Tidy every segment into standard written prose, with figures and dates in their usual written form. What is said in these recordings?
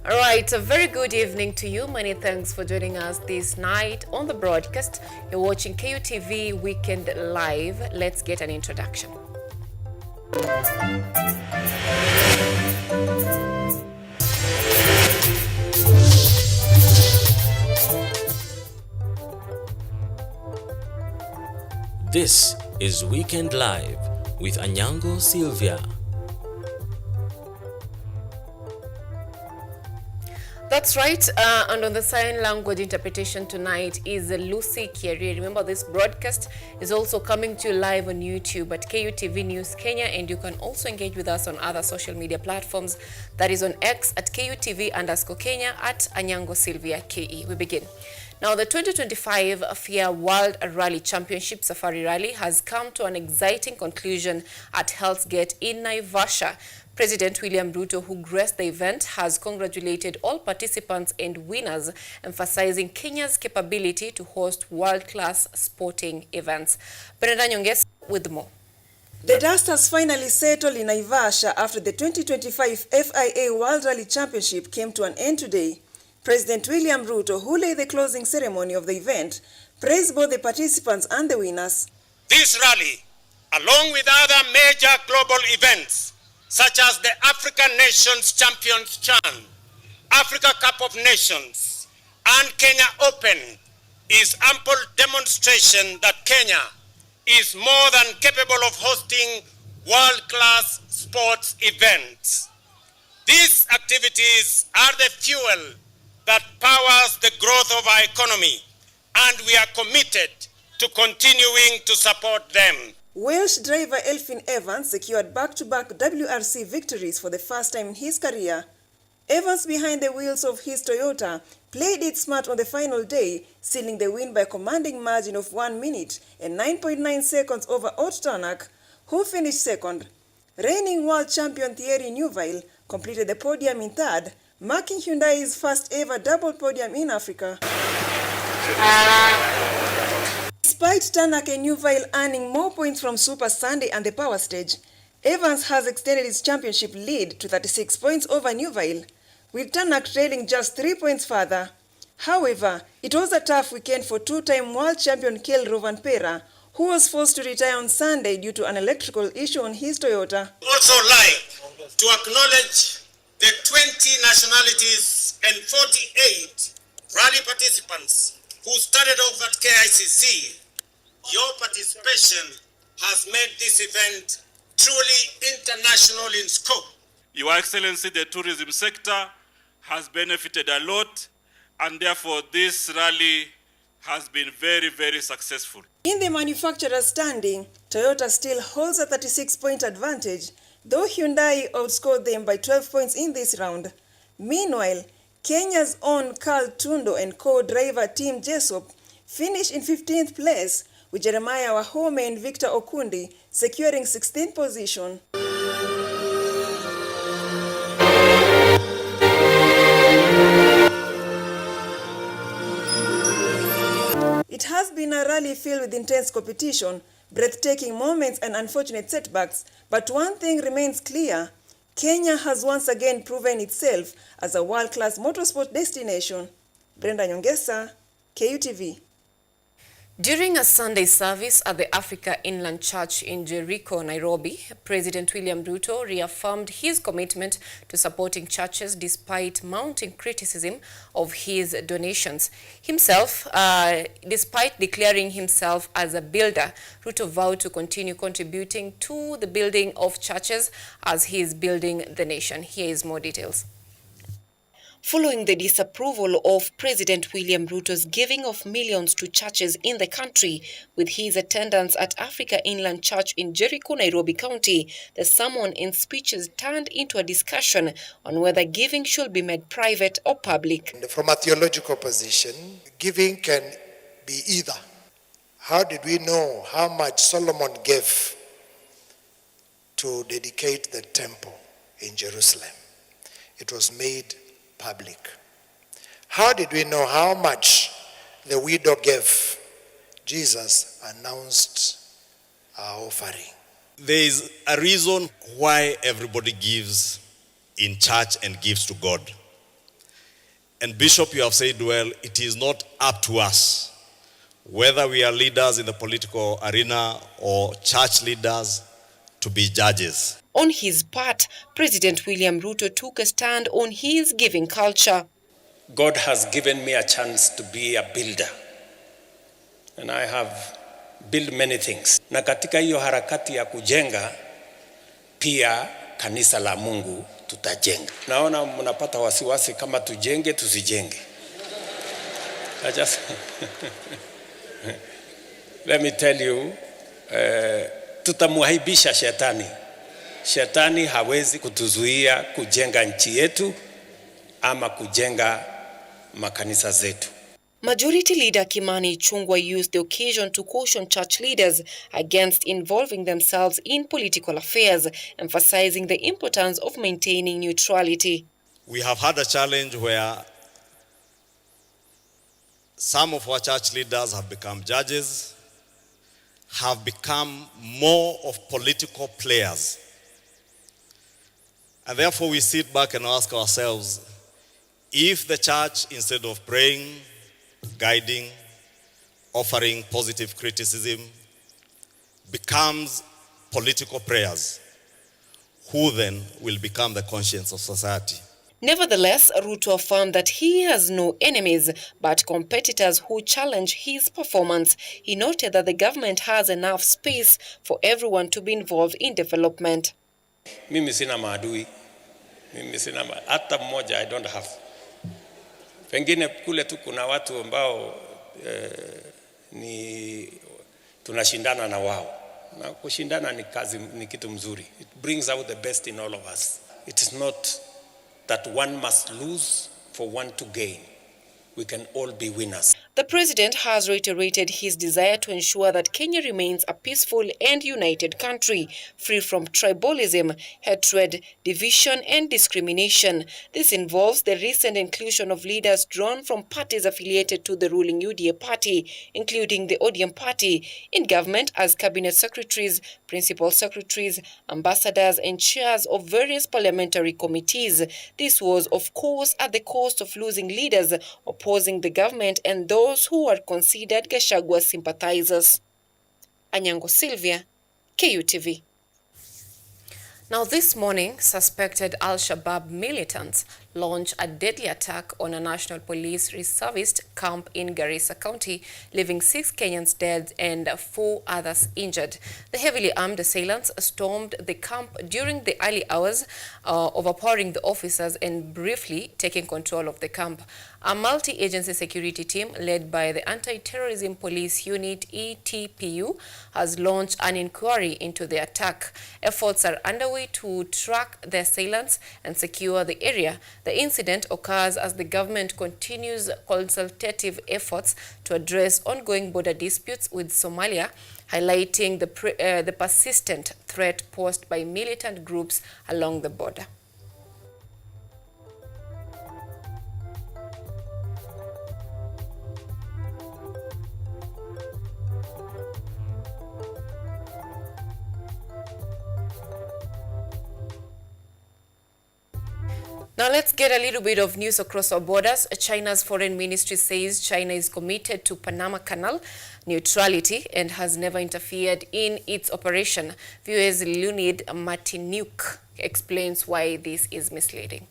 All right, a very good evening to you. Many thanks for joining us this night on the broadcast. You're watching KUTV Weekend Live. Let's get an introduction. This is Weekend Live with Anyango, Sylvia. That's right, and on the sign language interpretation tonight is Lucy Kieri. Remember, this broadcast is also coming to you live on YouTube at KUTV News Kenya, and you can also engage with us on other social media platforms. That is on X at KUTV_Kenya, at Anyango Sylvia KE. We begin. Now, the 2025 FIA World Rally Championship Safari Rally has come to an exciting conclusion at Hell's Gate in Naivasha. President William Ruto, who graced the event, has congratulated all participants and winners, emphasizing Kenya's capability to host world-class sporting events. Brenda Nyongesa with more. The dust has finally settled in Naivasha after the 2025 FIA World Rally Championship came to an end today. President William Ruto, who led the closing ceremony of the event, praised both the participants and the winners. This rally, along with other major global events, such as the African Nations Champions CHAN, Africa Cup of Nations, and Kenya Open, is ample demonstration that Kenya is more than capable of hosting world-class sports events. These activities are the fuel that powers the growth of our economy, and we are committed to continuing to support them. Welsh driver Elfyn Evans secured back-to-back WRC victories for the first time in his career. Evans, behind the wheels of his Toyota, played it smart on the final day, sealing the win by a commanding margin of 1 minute and 9.9 seconds over Ott Tanak, who finished second. Reigning world champion Thierry Neuville completed the podium in third, marking Hyundai's first ever double podium in Africa. Despite Tanak and Neuville earning more points from Super Sunday and the Power Stage, Evans has extended his championship lead to 36 points over Neuville, with Tanak trailing just 3 points further. However, it was a tough weekend for two-time world champion Kel Rovanpera, who was forced to retire on Sunday due to an electrical issue on his Toyota. Also like to acknowledge the 20 nationalities and 48 rally participants who started off at KICC. Your participation has made this event truly international in scope. Your Excellency, the tourism sector has benefited a lot, and therefore this rally has been very, very successful. In the manufacturer's standing, Toyota still holds a 36-point advantage, though Hyundai outscored them by 12 points in this round. Meanwhile, Kenya's own Carl Tundo and co-driver Tim Jessup finished in 15th place, with Jeremiah Wahome and Victor Okundi securing 16th position. It has been a rally filled with intense competition, breathtaking moments and unfortunate setbacks, but one thing remains clear: Kenya has once again proven itself as a world-class motorsport destination. Brenda Nyongesa, KUTV. During a Sunday service at the Africa Inland Church in Jericho, Nairobi, President William Ruto reaffirmed his commitment to supporting churches despite mounting criticism of his donations. Despite declaring himself as a builder, Ruto vowed to continue contributing to the building of churches as he is building the nation. Here is more details. Following the disapproval of President William Ruto's giving of millions to churches in the country with his attendance at Africa Inland Church in Jericho, Nairobi County, the sermon and speeches turned into a discussion on whether giving should be made private or public. From a theological position, giving can be either. How did we know how much Solomon gave to dedicate the temple in Jerusalem? It was made public. How did we know how much the widow gave? Jesus announced our offering. There is a reason why everybody gives in church and gives to God. And Bishop, you have said well, it is not up to us, whether we are leaders in the political arena or church leaders, to be judges. On his part, President William Ruto took a stand on his giving culture. God has given me a chance to be a builder, and I have built many things. Na katika hiyo harakati ya kujenga, pia kanisa la Mungu tutajenga. Naona mnapata wasiwasi kama tujenge tusijenge. Let me tell you, tutamuhaibisha shetani. Shetani hawezi kutuzuia kujenga nchi yetu ama kujenga makanisa zetu. Majority Leader Kimani Ichung'wah used the occasion to caution church leaders against involving themselves in political affairs, emphasizing the importance of maintaining neutrality. We have had a challenge where some of our church leaders have become judges, have become more of political players. And therefore we sit back and ask ourselves, if the church, instead of praying, guiding, offering positive criticism, becomes political prayers, who then will become the conscience of society? Nevertheless, Ruto affirmed that he has no enemies but competitors who challenge his performance. He noted that the government has enough space for everyone to be involved in development. Mimi sina maadui. Hata mmoja I don't have. Pengine kule tu kuna watu ambao tunashindana na wao. Na kushindana ni kitu mzuri. It brings out the best in all of us. It is not that one must lose for one to gain. We can all be winners. The president has reiterated his desire to ensure that Kenya remains a peaceful and united country, free from tribalism, hatred, division, and discrimination. This involves the recent inclusion of leaders drawn from parties affiliated to the ruling UDA party, including the ODM party, in government as cabinet secretaries, principal secretaries, ambassadors, and chairs of various parliamentary committees. This was, of course, at the cost of losing leaders opposing the government and those who are considered Gachagua sympathizers. Anyango, Sylvia, KUTV. Now this morning, suspected Al-Shabaab militants launched a deadly attack on a National Police reservist camp in Garissa County, leaving 6 Kenyans dead and 4 others injured. The heavily armed assailants stormed the camp during the early hours, overpowering the officers and briefly taking control of the camp. A multi-agency security team led by the Anti-Terrorism Police Unit (ETPU) has launched an inquiry into the attack. Efforts are underway to track the assailants and secure the area. The incident occurs as the government continues consultative efforts to address ongoing border disputes with Somalia, highlighting the persistent threat posed by militant groups along the border. Now let's get a little bit of news across our borders. China's foreign ministry says China is committed to Panama Canal neutrality and has never interfered in its operation. VOA's Leonid Martinuk explains why this is misleading.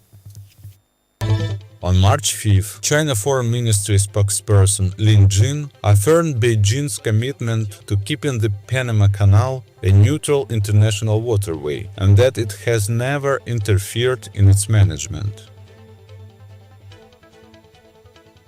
On March 5th, China Foreign Ministry spokesperson Lin Jin affirmed Beijing's commitment to keeping the Panama Canal a neutral international waterway and that it has never interfered in its management.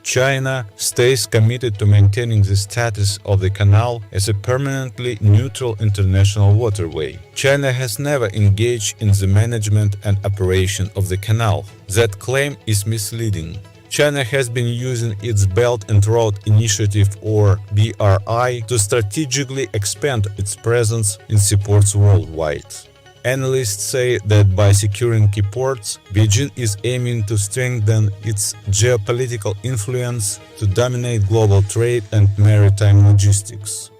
China stays committed to maintaining the status of the canal as a permanently neutral international waterway. China has never engaged in the management and operation of the canal. That claim is misleading. China has been using its Belt and Road Initiative, or BRI, to strategically expand its presence in seaports worldwide. Analysts say that by securing key ports, Beijing is aiming to strengthen its geopolitical influence to dominate global trade and maritime logistics.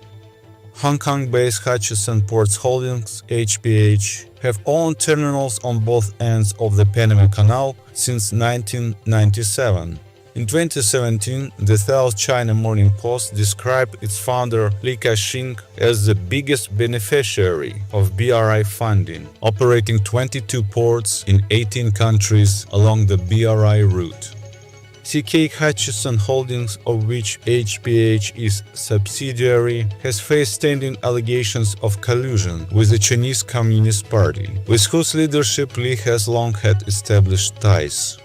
Hong Kong-based Hutchison Ports Holdings (HPH) have owned terminals on both ends of the Panama Canal since 1997. In 2017, the South China Morning Post described its founder Li Ka-shing as the biggest beneficiary of BRI funding, operating 22 ports in 18 countries along the BRI route. CK Hutchison Holdings, of which HPH is subsidiary, has faced standing allegations of collusion with the Chinese Communist Party, with whose leadership Li has long had established ties.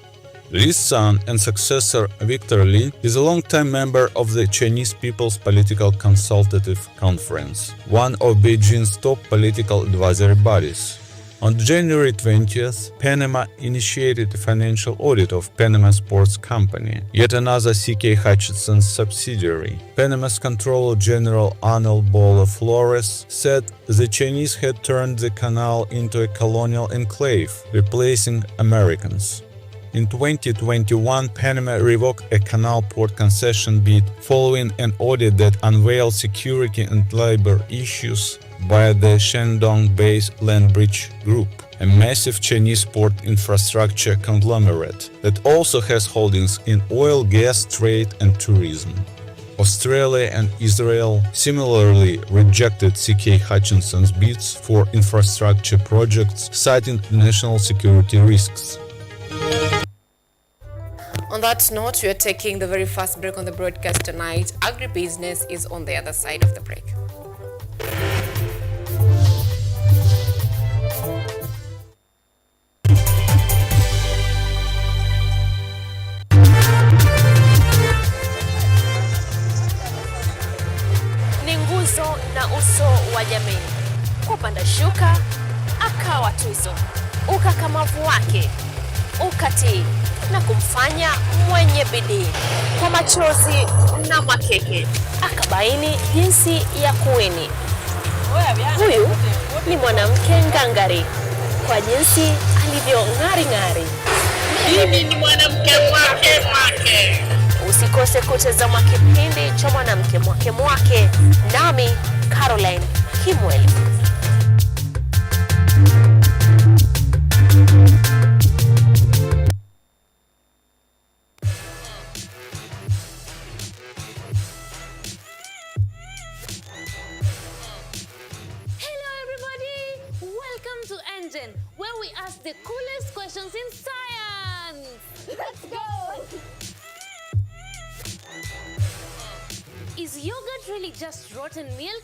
Li's son and successor Victor Li is a longtime member of the Chinese People's Political Consultative Conference, one of Beijing's top political advisory bodies. On January 20th, Panama initiated a financial audit of Panama Sports Company, yet another CK Hutchison subsidiary. Panama's Controller General Anel Bola Flores said the Chinese had turned the canal into a colonial enclave, replacing Americans. In 2021, Panama revoked a canal port concession bid following an audit that unveiled security and labor issues by the Shandong-based Landbridge Group, a massive Chinese port infrastructure conglomerate that also has holdings in oil, gas, trade, and tourism. Australia and Israel similarly rejected CK Hutchison's bids for infrastructure projects, citing national security risks. On that note, we are taking the very first break on the broadcast tonight. Agribusiness is on the other side of the break. Ni nguzo na uso wa jamii. Kupanda shuka, akawa tuzo. Ukakamavu wake, ukatii na kumfanya mwenye bidii. Kwa machozi na makeke, akabaini jinsi ya kuweni. Huyu ni mwanamke ngangari, kwa jinsi alivyo ng'ari-ng'ari. Mimi ni mwanamke mwake. Usikose kutazama kipindi cha mwanamke mwake, nami Caroline Kimweli. Where we ask the coolest questions in science. Let's go! Is yogurt really just rotten milk?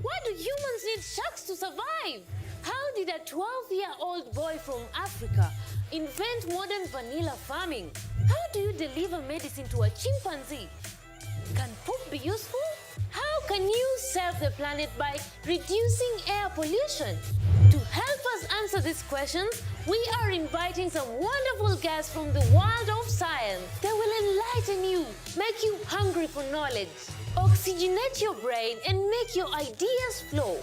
Why do humans need sharks to survive? How did a 12-year-old boy from Africa invent modern vanilla farming? How do you deliver medicine to a chimpanzee? Can poop be useful? How can you save the planet by reducing air pollution? To help us answer these questions, we are inviting some wonderful guests from the world of science. They will enlighten you, make you hungry for knowledge, oxygenate your brain, and make your ideas flow.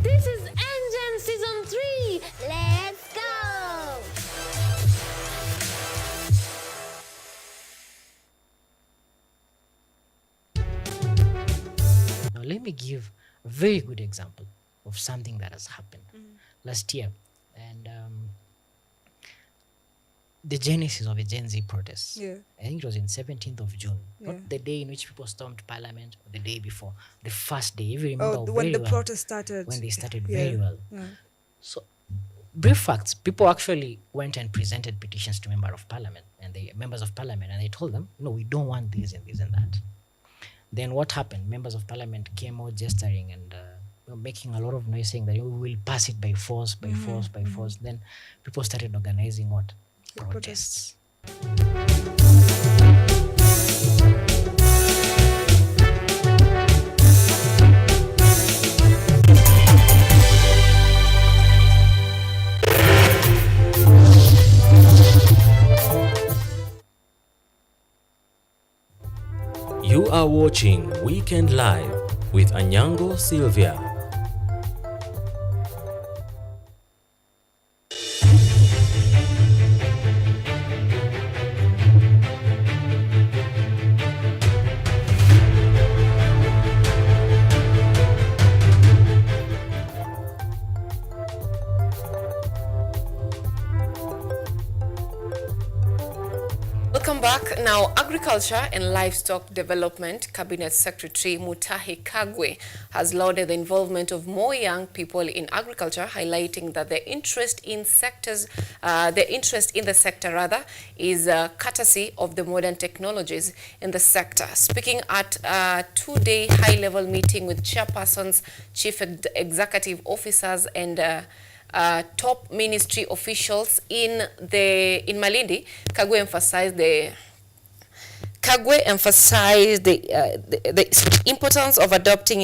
This is Engine Season 3. Let's go! Now, let me give a very good example of something that has happened last year. And the genesis of a Gen Z protest. Yeah. I think it was in 17th of June. Yeah. Not the day in which people stormed Parliament, or the day before. The first day. If you remember when the well, protest started. when they started Yeah. very well. Yeah. So, brief facts. People actually went and presented petitions to members of parliament, and they told them, no, we don't want this and this and that. Then what happened? Members of parliament came out gesturing and making a lot of noise, saying that we will pass it by force, by force, by force. Then people started organizing what? Protests. You are watching Weekend Live with Anyango Sylvia. Welcome back. Now, Agriculture and Livestock Development Cabinet Secretary Mutahi Kagwe has lauded the involvement of more young people in agriculture, highlighting that their interest in the sector is courtesy of the modern technologies in the sector. Speaking at a two-day high-level meeting with chairpersons, chief executive officers, and top ministry officials in Malindi, Kagwe emphasized the importance of adopting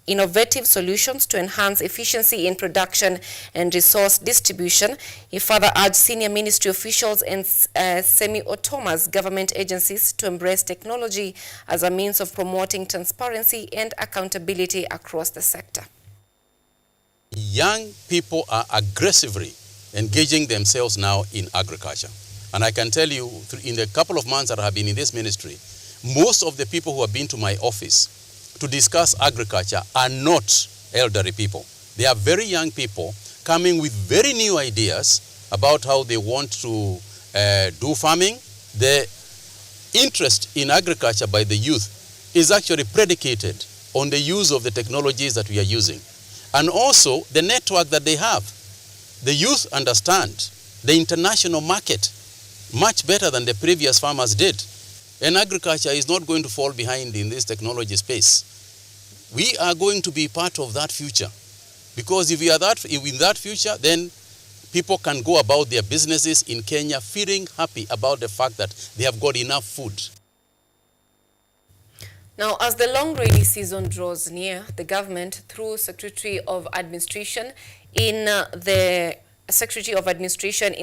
innovative solutions to enhance efficiency in production and resource distribution. He further urged senior ministry officials and semi-autonomous government agencies to embrace technology as a means of promoting transparency and accountability across the sector. Young people are aggressively engaging themselves now in agriculture. And I can tell you, in the couple of months that I have been in this ministry, most of the people who have been to my office to discuss agriculture are not elderly people. They are very young people coming with very new ideas about how they want to do farming. The interest in agriculture by the youth is actually predicated on the use of the technologies that we are using. And also the network that they have. The youth understand the international market much better than the previous farmers did. And agriculture is not going to fall behind in this technology space. We are going to be part of that future. Because if we are in that future, then people can go about their businesses in Kenya feeling happy about the fact that they have got enough food. Now, as the long rainy season draws near, the government, through Secretary of Administration in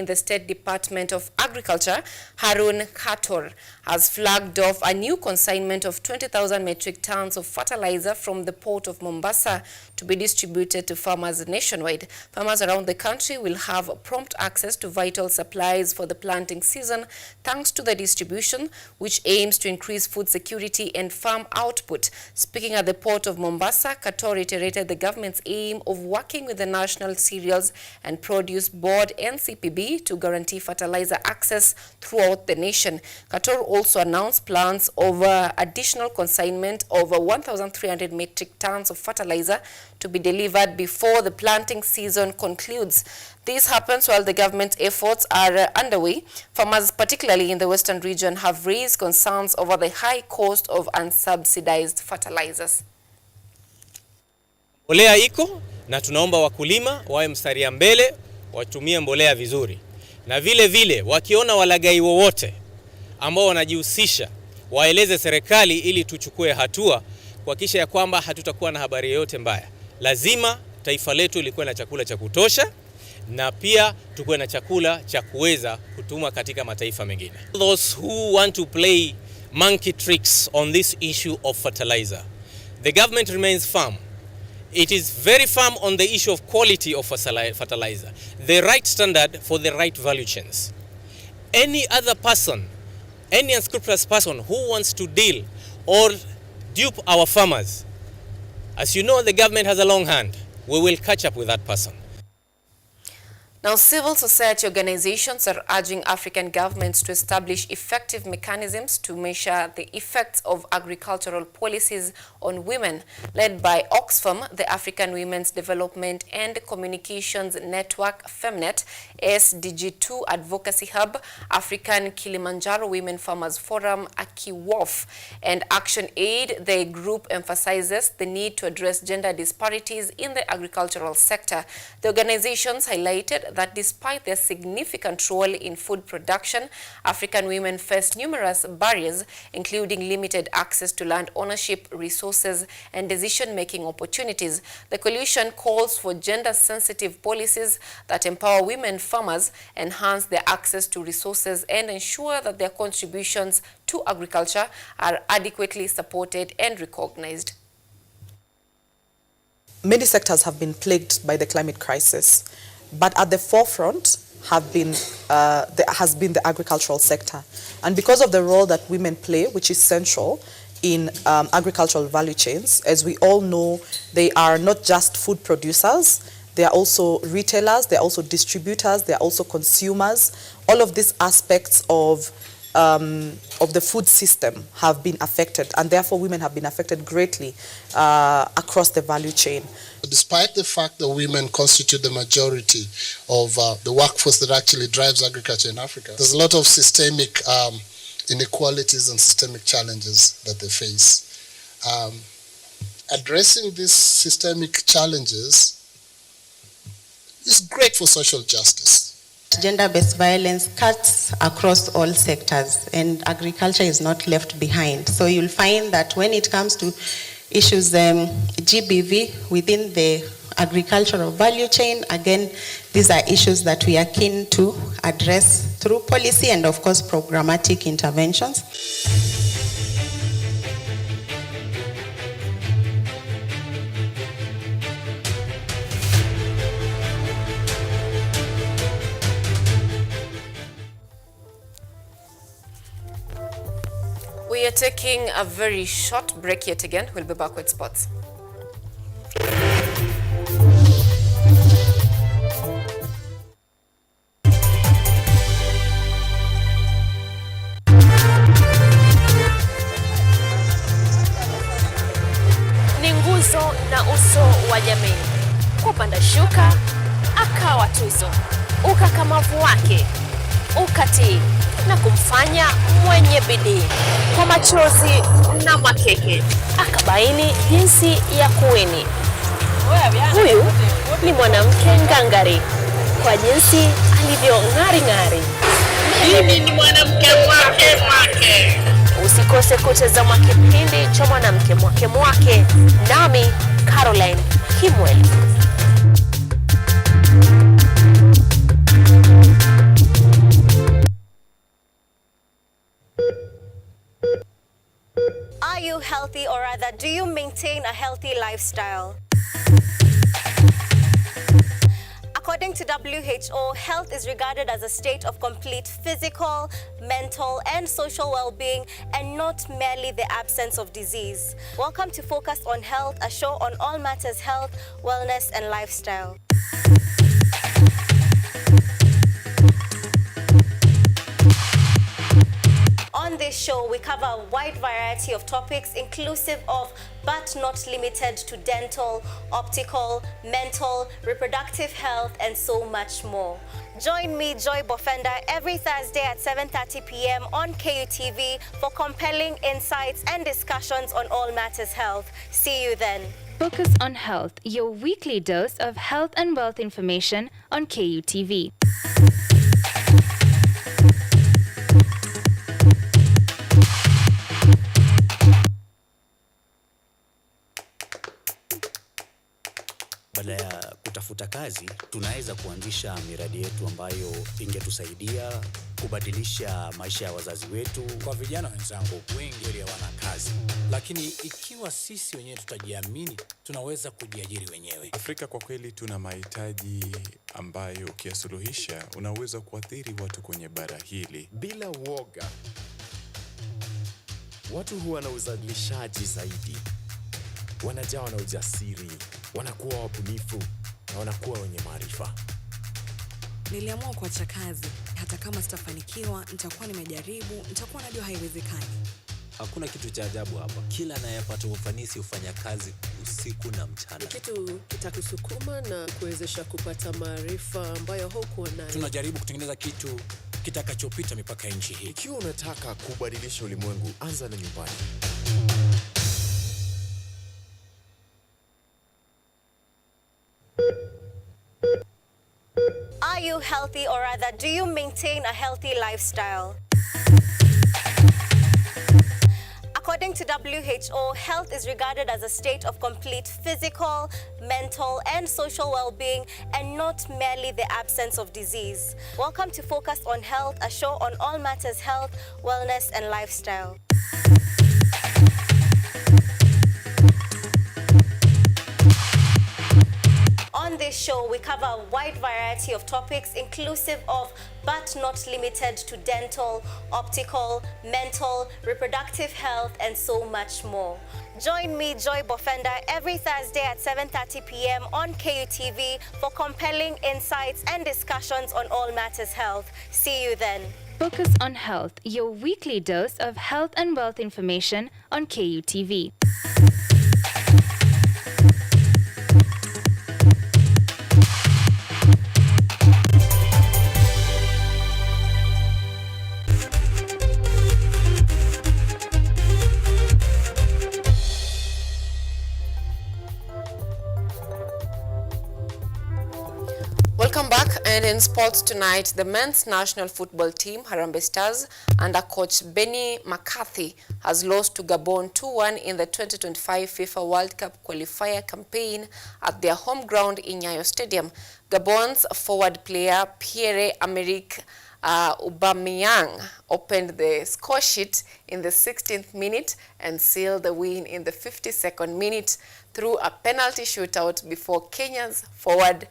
the State Department of Agriculture, Harun Khator, has flagged off a new consignment of 20,000 metric tons of fertilizer from the port of Mombasa to be distributed to farmers nationwide. Farmers around the country will have prompt access to vital supplies for the planting season thanks to the distribution, which aims to increase food security and farm output. Speaking at the port of Mombasa, Khator reiterated the government's aim of working with the National Cereals and Produce Board (NCPB) to guarantee fertilizer access throughout the nation. Khator also announced plans of additional consignment of 1,300 metric tons of fertilizer to be delivered before the planting season concludes. This happens while the government efforts are underway. Farmers, particularly in the western region, have raised concerns over the high cost of unsubsidized fertilizers. Mbolea iko na tunaomba wakulima wawe mstari ya mbele, watumie mbolea vizuri. Na vile vile wakiona walagai wowote ambao wanajihusisha, waeleze serikali ili tuchukue hatua kuhakikisha ya kwamba hatutakuwa na habari yoyote mbaya. Lazima taifa letu likuwe na chakula cha kutosha na pia tukuwe na chakula cha kuweza kutuma katika mataifa mengine. Those who want to play monkey tricks on this issue of fertilizer, the government remains firm. It is very firm on the issue of quality of fertilizer, the right standard for the right value chains. Any other person, any unscrupulous person who wants to deal or dupe our farmers, as you know, the government has a long hand. We will catch up with that person. Now, civil society organizations are urging African governments to establish effective mechanisms to measure the effects of agricultural policies on women. Led by Oxfam, the African Women's Development and Communications Network, FEMNET, SDG2 Advocacy Hub, African Kilimanjaro Women Farmers Forum, AKIWOF, and Action Aid, the group emphasizes the need to address gender disparities in the agricultural sector. The organizations highlighted that despite their significant role in food production, African women face numerous barriers, including limited access to land ownership, resources, and decision-making opportunities. The coalition calls for gender-sensitive policies that empower women farmers, enhance their access to resources, and ensure that their contributions to agriculture are adequately supported and recognized. Many sectors have been plagued by the climate crisis, but at the forefront has been the agricultural sector. And because of the role that women play, which is central in agricultural value chains, as we all know, they are not just food producers, they are also retailers, they are also distributors, they are also consumers. All of these aspects of of the food system have been affected, and therefore women have been affected greatly across the value chain. Despite the fact that women constitute the majority of the workforce that actually drives agriculture in Africa, there's a lot of systemic inequalities and systemic challenges that they face. Addressing these systemic challenges is great for social justice. Gender-based violence cuts across all sectors, and agriculture is not left behind. So you'll find that when it comes to issues GBV within the agricultural value chain, again, these are issues that we are keen to address through policy and, of course, programmatic interventions. We are taking a very short break yet again. We'll be back with sports. Ni nguzo na uso wa jamii. Kupanda shuka, akawa tuzo. Ukakamavu wake, ukatii na kumfanya mwenye bidii. Kwa machozi na makeke, akabaini jinsi ya kuweni. Huyu ni mwanamke ngangari, kwa jinsi alivyo ng'ari. Mimi ni mwanamke mwake. Usikose kutazama kipindi cha mwanamke mwake, nami Caroline Kimweli. Are you healthy, or rather, do you maintain a healthy lifestyle? According to WHO, health is regarded as a state of complete physical, mental, and social well-being, and not merely the absence of disease. Welcome to Focus on Health, a show on all matters health, wellness, and lifestyle. On this show, we cover a wide variety of topics inclusive of, but not limited to, dental, optical, mental, reproductive health, and so much more. Join me, Joy Bofenda, every Thursday at 7:30 p.m. on KUTV for compelling insights and discussions on all matters health. See you then. Focus on Health, your weekly dose of health and wealth information on KUTV. Baada ya kutafuta kazi, tunaweza kuanzisha miradi yetu ambayo ingetusaidia kubadilisha maisha ya wazazi wetu. Kwa vijana wenzangu, wengi hawana kazi, lakini ikiwa sisi wenyewe tutajiamini, tunaweza kujiajiri wenyewe. Afrika kwa kweli tuna mahitaji ambayo ukiyasuluhisha unaweza kuathiri watu kwenye bara hili. Bila uoga, watu huwa na uzalishaji zaidi, wanajawa na ujasiri, wanakuwa wabunifu na wanakuwa wenye maarifa. Niliamua kuacha kazi, hata kama sitafanikiwa, nitakuwa nimejaribu, nitakuwa najua haiwezekani. Hakuna kitu cha ajabu hapa. Kila anayepata ufanisi hufanya kazi usiku na mchana. Kitu kitakusukuma na kuwezesha kupata maarifa ambayo hukuwa nayo. Tunajaribu kutengeneza kitu kitakachopita mipaka ya nchi hii. Ikiwa unataka kubadilisha ulimwengu, anza na nyumbani. Are you healthy, or rather, do you maintain a healthy lifestyle? According to WHO, health is regarded as a state of complete physical, mental, and social well-being, and not merely the absence of disease. Welcome to Focus on Health, a show on all matters health, wellness, and lifestyle. On this show, we cover a wide variety of topics inclusive of, but not limited to, dental, optical, mental, reproductive health, and so much more. Join me, Joy Bofenda, every Thursday at 7:30 p.m. on KUTV for compelling insights and discussions on all matters health. See you then. Focus on Health, your weekly dose of health and wealth information on KUTV. Welcome back, and in sports tonight, the men's national football team, Harambee Stars, under coach Benny McCarthy, has lost to Gabon 2-1 in the 2025 FIFA World Cup qualifier campaign at their home ground in Nyayo Stadium. Gabon's forward player Pierre-Emerick Aubameyang opened the score sheet in the 16th minute and sealed the win in the 52nd minute through a penalty shootout before Kenya's forward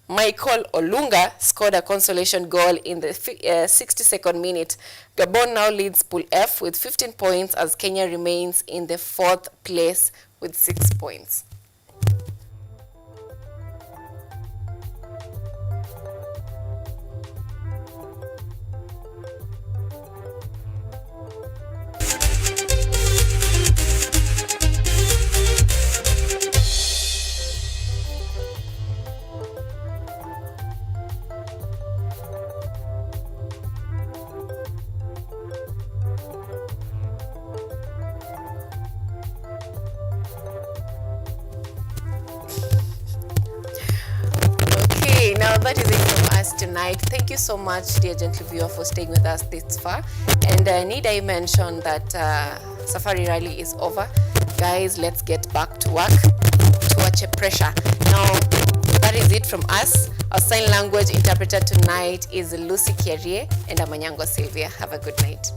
Michael Olunga scored a consolation goal in the 62nd minute. Gabon now leads Pool F with 15 points as Kenya remains in the 4th place with 6 points. Now that is it from us tonight. Thank you so much, dear gentle viewer, for staying with us this far. And need I mention that Safari Rally is over. Guys, let's get back to work to watch a pressure. Now, that is it from us. Our sign language interpreter tonight is Lucy Kierie, and I'm Anyango Sylvia. Have a good night.